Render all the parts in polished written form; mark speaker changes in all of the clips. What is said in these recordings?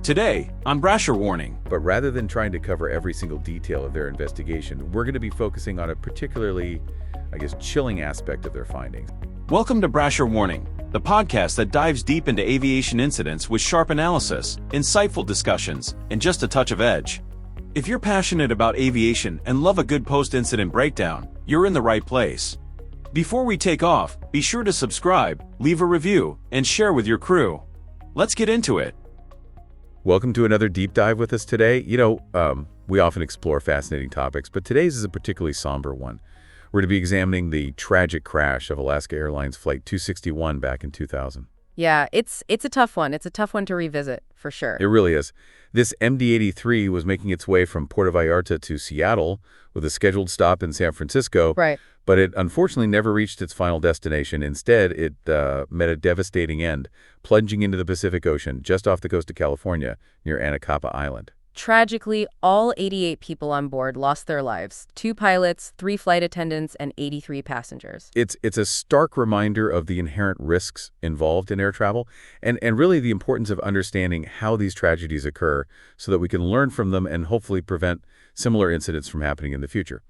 Speaker 1: Today, on Brasher Warning.
Speaker 2: But rather than trying to cover every single detail of their investigation, we're going to be focusing on a particularly, chilling aspect of their findings.
Speaker 1: Welcome to Brasher Warning, the podcast that dives deep into aviation incidents with sharp analysis, insightful discussions, and just a touch of edge. If you're passionate about aviation and love a good post-incident breakdown, you're in the right place. Before we take off, be sure to subscribe, leave a review, and share with your crew. Let's get into it.
Speaker 2: Welcome to another deep dive with us today. We often explore fascinating topics, but today's is a particularly somber one. We're going to be examining the tragic crash of Alaska Airlines Flight 261 back in 2000.
Speaker 3: Yeah, it's a tough one. It's a tough one to revisit, for sure.
Speaker 2: It really is. This MD-83 was making its way from Puerto Vallarta to Seattle with a scheduled stop in San Francisco.
Speaker 3: Right.
Speaker 2: But it unfortunately never reached its final destination. Instead, it met a devastating end, plunging into the Pacific Ocean just off the coast of California near Anacapa Island.
Speaker 3: Tragically, all 88 people on board lost their lives. 2 pilots, 3 flight attendants, and 83 passengers.
Speaker 2: It's a stark reminder of the inherent risks involved in air travel and really the importance of understanding how these tragedies occur so that we can learn from them and hopefully prevent similar incidents from happening in the future.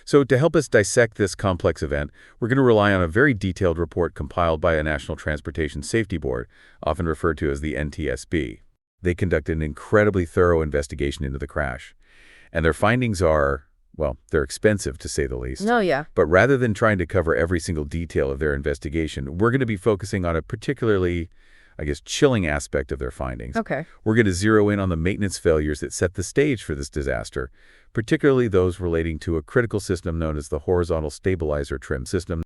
Speaker 2: So to help us dissect this complex event, we're going to rely on a very detailed report compiled by a National Transportation Safety Board, often referred to as the NTSB. They conducted an incredibly thorough investigation into the crash. And their findings are, they're expensive to say the least.
Speaker 3: Oh, yeah.
Speaker 2: But rather than trying to cover every single detail of their investigation, we're going to be focusing on a particularly, chilling aspect of their findings.
Speaker 3: Okay.
Speaker 2: We're going to zero in on the maintenance failures that set the stage for this disaster, particularly those relating to a critical system known as the horizontal stabilizer trim system.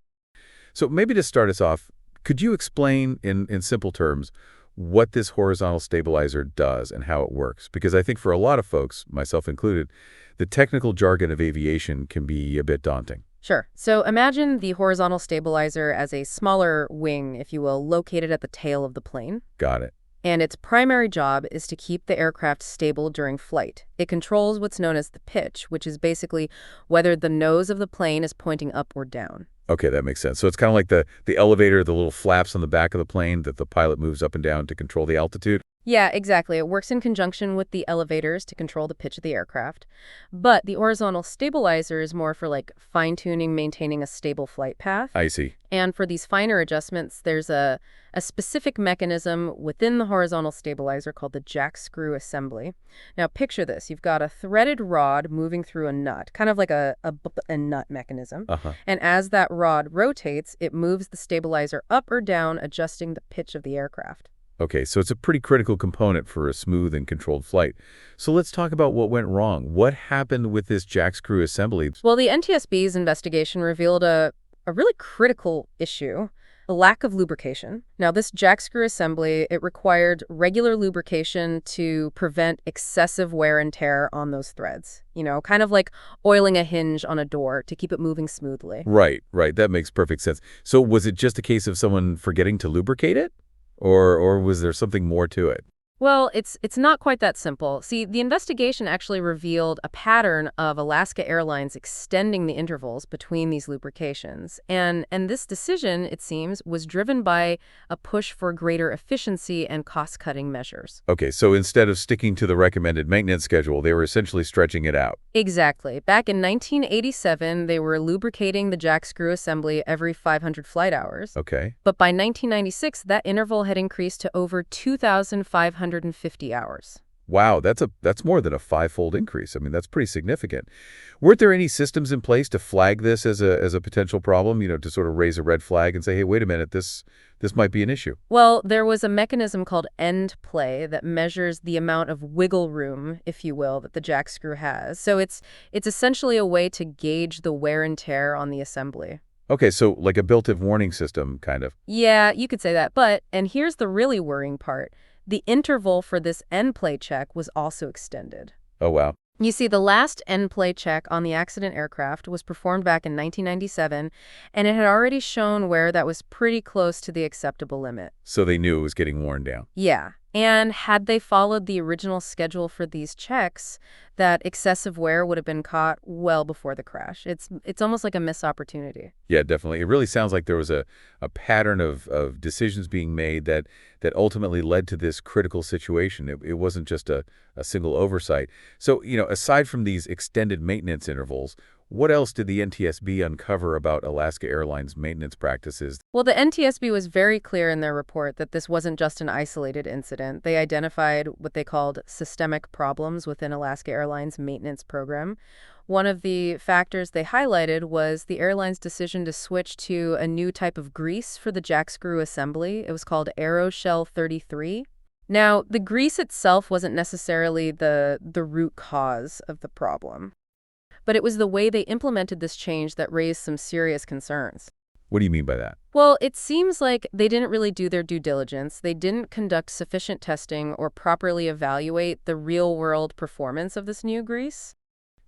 Speaker 2: So maybe to start us off, could you explain in simple terms what this horizontal stabilizer does and how it works? Because I think for a lot of folks, myself included, the technical jargon of aviation can be a bit daunting.
Speaker 3: Sure. So imagine the horizontal stabilizer as a smaller wing, if you will, located at the tail of the plane.
Speaker 2: Got it.
Speaker 3: And its primary job is to keep the aircraft stable during flight. It controls what's known as the pitch, which is basically whether the nose of the plane is pointing up or down.
Speaker 2: Okay, that makes sense. So it's kind of like the elevator, the little flaps on the back of the plane that the pilot moves up and down to control the altitude?
Speaker 3: Yeah, exactly. It works in conjunction with the elevators to control the pitch of the aircraft. But the horizontal stabilizer is more for fine-tuning, maintaining a stable flight path.
Speaker 2: I see.
Speaker 3: And for these finer adjustments, there's a specific mechanism within the horizontal stabilizer called the jackscrew assembly. Now picture this. You've got a threaded rod moving through a nut, kind of like a nut mechanism. And as that rod rotates, it moves the stabilizer up or down, adjusting the pitch of the aircraft.
Speaker 2: Okay, so it's a pretty critical component for a smooth and controlled flight. So let's talk about what went wrong. What happened with this jackscrew assembly?
Speaker 3: Well, the NTSB's investigation revealed a really critical issue, a lack of lubrication. Now, this jackscrew assembly, it required regular lubrication to prevent excessive wear and tear on those threads. Kind of like oiling a hinge on a door to keep it moving smoothly.
Speaker 2: Right. That makes perfect sense. So was it just a case of someone forgetting to lubricate it? Or was there something more to it?
Speaker 3: Well, it's not quite that simple. See, the investigation actually revealed a pattern of Alaska Airlines extending the intervals between these lubrications. And this decision, it seems, was driven by a push for greater efficiency and cost-cutting measures.
Speaker 2: Okay, so instead of sticking to the recommended maintenance schedule, they were essentially stretching it out.
Speaker 3: Exactly. Back in 1987, they were lubricating the jackscrew assembly every 500 flight hours.
Speaker 2: Okay.
Speaker 3: But by 1996, that interval had increased to over 2,550 hours.
Speaker 2: Wow, that's more than a 5-fold increase. I mean, that's pretty significant. Weren't there any systems in place to flag this as a potential problem, to sort of raise a red flag and say, hey, wait a minute, this might be an issue?
Speaker 3: Well, there was a mechanism called end play that measures the amount of wiggle room, if you will, that the jackscrew has. So it's essentially a way to gauge the wear and tear on the assembly.
Speaker 2: Okay, so like a built-in warning system, kind of.
Speaker 3: Yeah, you could say that. And here's the really worrying part. The interval for this end play check was also extended.
Speaker 2: Oh, wow.
Speaker 3: You see, the last end play check on the accident aircraft was performed back in 1997, and it had already shown where that was pretty close to the acceptable limit.
Speaker 2: So they knew it was getting worn down.
Speaker 3: Yeah. And had they followed the original schedule for these checks, that excessive wear would have been caught well before the crash. It's almost like a missed opportunity.
Speaker 2: Yeah, definitely. It really sounds like there was a pattern of decisions being made that ultimately led to this critical situation. It wasn't just a single oversight. So, aside from these extended maintenance intervals, what else did the NTSB uncover about Alaska Airlines maintenance practices?
Speaker 3: Well, the NTSB was very clear in their report that this wasn't just an isolated incident. They identified what they called systemic problems within Alaska Airlines' maintenance program. One of the factors they highlighted was the airline's decision to switch to a new type of grease for the jackscrew assembly. It was called Aeroshell 33. Now, the grease itself wasn't necessarily the root cause of the problem, but it was the way they implemented this change that raised some serious concerns.
Speaker 2: What do you mean by that?
Speaker 3: Well, it seems like they didn't really do their due diligence. They didn't conduct sufficient testing or properly evaluate the real-world performance of this new grease.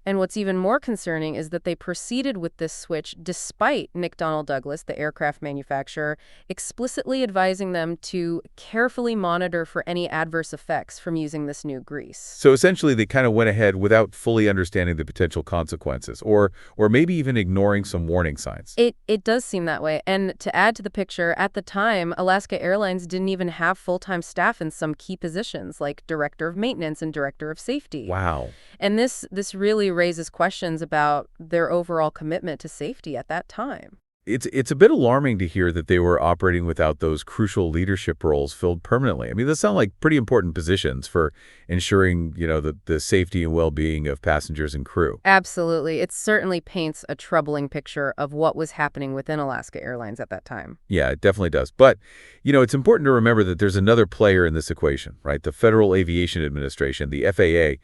Speaker 3: And what's even more concerning is that they proceeded with this switch despite McDonnell Douglas, the aircraft manufacturer, explicitly advising them to carefully monitor for any adverse effects from using this new grease.
Speaker 2: So essentially, they kind of went ahead without fully understanding the potential consequences, or maybe even ignoring some warning signs.
Speaker 3: It does seem that way. And to add to the picture, at the time, Alaska Airlines didn't even have full-time staff in some key positions like director of maintenance and director of safety.
Speaker 2: Wow.
Speaker 3: And this really raises questions about their overall commitment to safety at that time.
Speaker 2: It's a bit alarming to hear that they were operating without those crucial leadership roles filled permanently. I mean, those sound like pretty important positions for ensuring, the safety and well-being of passengers and crew.
Speaker 3: Absolutely. It certainly paints a troubling picture of what was happening within Alaska Airlines at that time.
Speaker 2: Yeah, it definitely does. But, it's important to remember that there's another player in this equation, right? The Federal Aviation Administration, the FAA.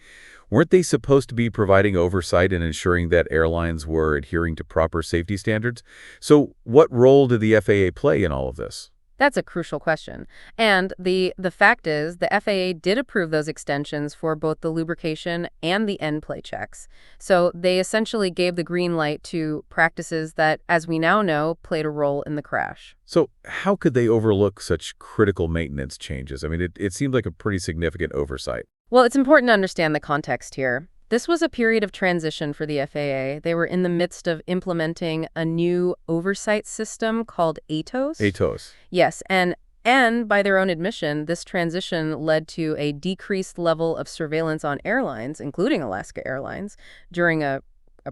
Speaker 2: Weren't they supposed to be providing oversight and ensuring that airlines were adhering to proper safety standards? So what role did the FAA play in all of this?
Speaker 3: That's a crucial question. And the fact is, the FAA did approve those extensions for both the lubrication and the end play checks. So they essentially gave the green light to practices that, as we now know, played a role in the crash.
Speaker 2: So how could they overlook such critical maintenance changes? I mean, it seemed like a pretty significant oversight.
Speaker 3: Well, it's important to understand the context here. This was a period of transition for the FAA. They were in the midst of implementing a new oversight system called ATOS.
Speaker 2: ATOS.
Speaker 3: Yes, and by their own admission, this transition led to a decreased level of surveillance on airlines, including Alaska Airlines, during a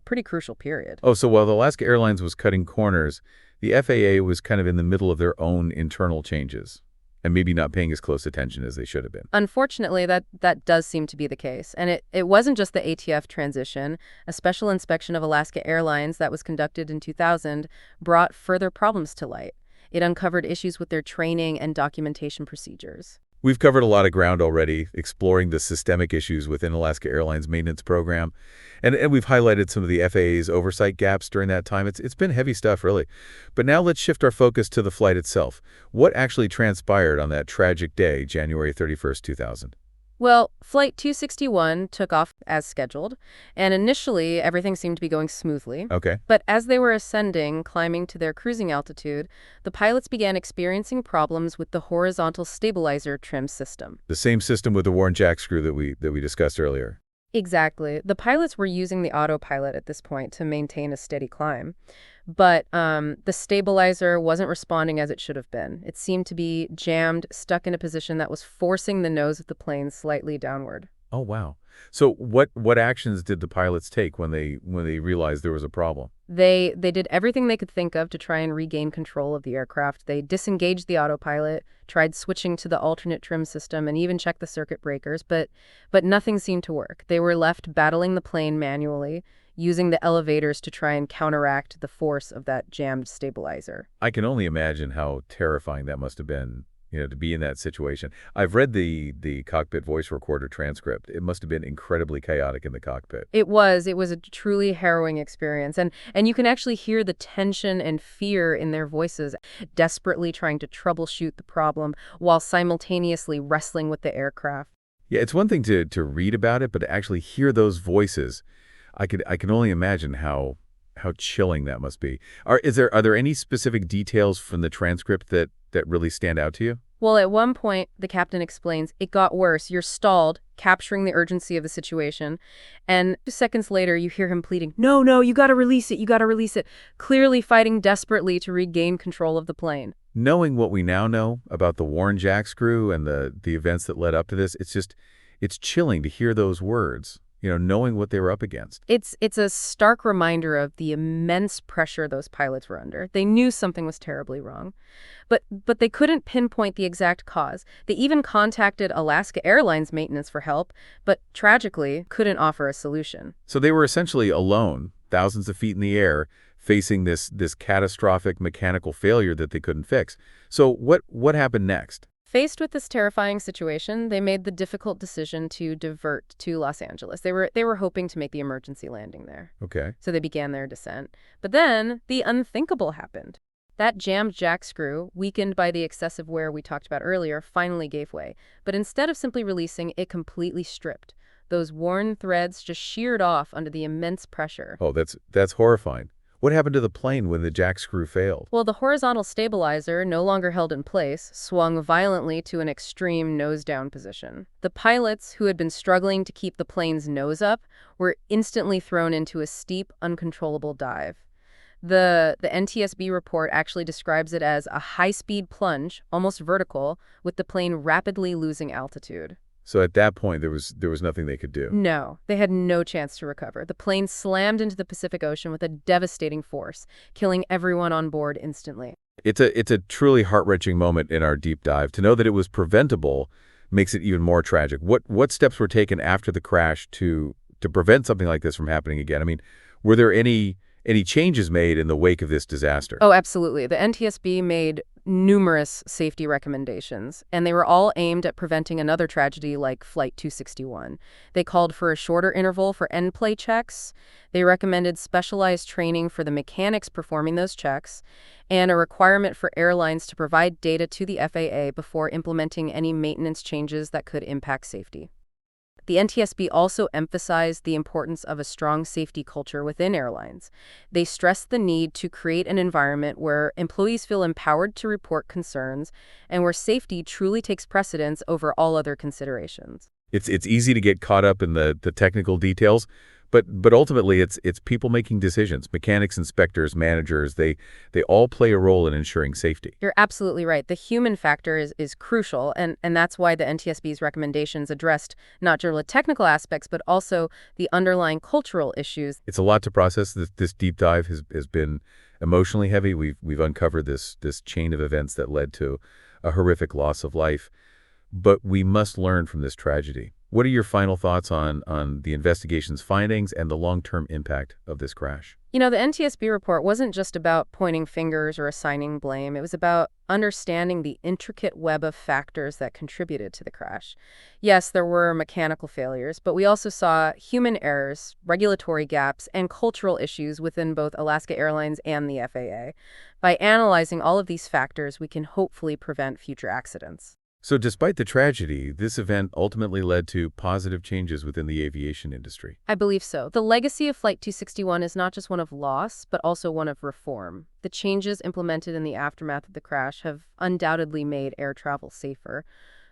Speaker 3: pretty crucial period.
Speaker 2: Oh, so while the Alaska Airlines was cutting corners, the FAA was kind of in the middle of their own internal changes and maybe not paying as close attention as they should have been.
Speaker 3: Unfortunately, that does seem to be the case. And it wasn't just the ATF transition. A special inspection of Alaska Airlines that was conducted in 2000 brought further problems to light. It uncovered issues with their training and documentation procedures.
Speaker 2: We've covered a lot of ground already, exploring the systemic issues within Alaska Airlines' maintenance program. And we've highlighted some of the FAA's oversight gaps during that time. It's been heavy stuff, really. But now let's shift our focus to the flight itself. What actually transpired on that tragic day, January 31st, 2000?
Speaker 3: Well, Flight 261 took off as scheduled, and initially everything seemed to be going smoothly.
Speaker 2: Okay.
Speaker 3: But as they were ascending, climbing to their cruising altitude, the pilots began experiencing problems with the horizontal stabilizer trim system.
Speaker 2: The same system with the worn jackscrew that we discussed earlier.
Speaker 3: Exactly. The pilots were using the autopilot at this point to maintain a steady climb. But the stabilizer wasn't responding as it should have been. It seemed to be jammed, stuck in a position that was forcing the nose of the plane slightly downward.
Speaker 2: Oh, wow. So what actions did the pilots take when they realized there was a problem?
Speaker 3: They did everything they could think of to try and regain control of the aircraft. They disengaged the autopilot, tried switching to the alternate trim system, and even checked the circuit breakers, but nothing seemed to work. They were left battling the plane manually, using the elevators to try and counteract the force of that jammed stabilizer.
Speaker 2: I can only imagine how terrifying that must have been, to be in that situation. I've read the cockpit voice recorder transcript. It must have been incredibly chaotic in the cockpit.
Speaker 3: It was a truly harrowing experience. And you can actually hear the tension and fear in their voices, desperately trying to troubleshoot the problem while simultaneously wrestling with the aircraft.
Speaker 2: Yeah, it's one thing to read about it, but to actually hear those voices, I can only imagine how chilling that must be. Are there any specific details from the transcript that really stand out to you?
Speaker 3: Well, at one point, the captain explains, it got worse. You're stalled, capturing the urgency of the situation. And 2 seconds later, you hear him pleading, no, no, you gotta release it, you gotta release it, clearly fighting desperately to regain control of the plane.
Speaker 2: Knowing what we now know about the worn jackscrew and the events that led up to this, it's chilling to hear those words, knowing what they were up against.
Speaker 3: It's a stark reminder of the immense pressure those pilots were under. They knew something was terribly wrong, but they couldn't pinpoint the exact cause. They even contacted Alaska Airlines maintenance for help, but tragically couldn't offer a solution.
Speaker 2: So they were essentially alone, thousands of feet in the air, facing this catastrophic mechanical failure that they couldn't fix. So what happened next?
Speaker 3: Faced with this terrifying situation, they made the difficult decision to divert to Los Angeles. They were hoping to make the emergency landing there.
Speaker 2: Okay.
Speaker 3: So they began their descent. But then the unthinkable happened. That jammed jackscrew, weakened by the excessive wear we talked about earlier, finally gave way. But instead of simply releasing, it completely stripped. Those worn threads just sheared off under the immense pressure.
Speaker 2: Oh, that's horrifying. What happened to the plane when the jackscrew failed?
Speaker 3: Well, the horizontal stabilizer, no longer held in place, swung violently to an extreme nose-down position. The pilots, who had been struggling to keep the plane's nose up, were instantly thrown into a steep, uncontrollable dive. The NTSB report actually describes it as a high-speed plunge, almost vertical, with the plane rapidly losing altitude.
Speaker 2: So at that point, there was nothing they could do.
Speaker 3: No, they had no chance to recover. The plane slammed into the Pacific Ocean with a devastating force, killing everyone on board instantly.
Speaker 2: It's a truly heart-wrenching moment in our deep dive. To know that it was preventable makes it even more tragic. What steps were taken after the crash to prevent something like this from happening again? I mean, were there any changes made in the wake of this disaster?
Speaker 3: Oh, absolutely. The NTSB made numerous safety recommendations, and they were all aimed at preventing another tragedy like Flight 261. They called for a shorter interval for end-play checks. They recommended specialized training for the mechanics performing those checks, and a requirement for airlines to provide data to the FAA before implementing any maintenance changes that could impact safety. The NTSB also emphasized the importance of a strong safety culture within airlines. They stressed the need to create an environment where employees feel empowered to report concerns and where safety truly takes precedence over all other considerations.
Speaker 2: It's easy to get caught up in the technical details, but ultimately it's people making decisions. Mechanics, inspectors, managers, they all play a role in ensuring safety.
Speaker 3: You're absolutely right. The human factor is crucial, and that's why the NTSB's recommendations addressed not just the technical aspects, but also the underlying cultural issues.
Speaker 2: It's a lot to process. This deep dive has been emotionally heavy. We've uncovered this chain of events that led to a horrific loss of life. But we must learn from this tragedy. What are your final thoughts on the investigation's findings and the long-term impact of this crash?
Speaker 3: The NTSB report wasn't just about pointing fingers or assigning blame. It was about understanding the intricate web of factors that contributed to the crash. Yes, there were mechanical failures, but we also saw human errors, regulatory gaps, and cultural issues within both Alaska Airlines and the FAA. By analyzing all of these factors, we can hopefully prevent future accidents.
Speaker 2: So despite the tragedy, this event ultimately led to positive changes within the aviation industry.
Speaker 3: I believe so. The legacy of Flight 261 is not just one of loss, but also one of reform. The changes implemented in the aftermath of the crash have undoubtedly made air travel safer.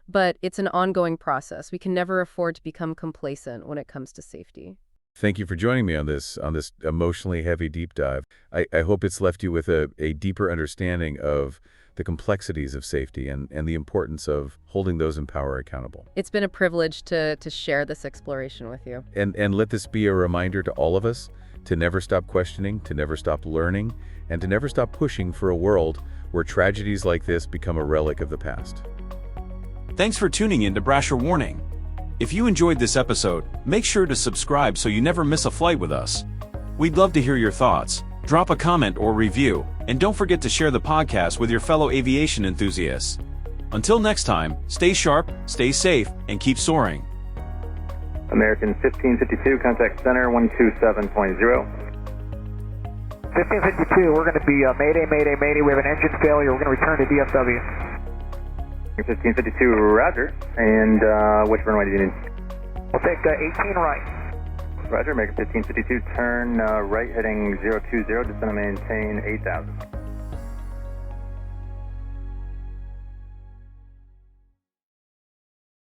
Speaker 3: But it's an ongoing process. We can never afford to become complacent when it comes to safety.
Speaker 2: Thank you for joining me on this emotionally heavy deep dive. I hope it's left you with a deeper understanding of the complexities of safety and the importance of holding those in power accountable.
Speaker 3: It's been a privilege to share this exploration with you.
Speaker 2: And let this be a reminder to all of us to never stop questioning, to never stop learning, and to never stop pushing for a world where tragedies like this become a relic of the past.
Speaker 1: Thanks for tuning in to Brasher Warning. If you enjoyed this episode, make sure to subscribe so you never miss a flight with us. We'd love to hear your thoughts. Drop a comment or review, and don't forget to share the podcast with your fellow aviation enthusiasts. Until next time, stay sharp, stay safe, and keep soaring.
Speaker 4: American 1552, contact center 127.0.
Speaker 5: 1552, we're going to be Mayday, Mayday, Mayday. We have an engine failure. We're going to return to DFW.
Speaker 4: 1552, roger. And which runway do you need?
Speaker 5: We'll take 18 right.
Speaker 4: Roger, American 1552, turn right heading 020, just going to maintain 8,000.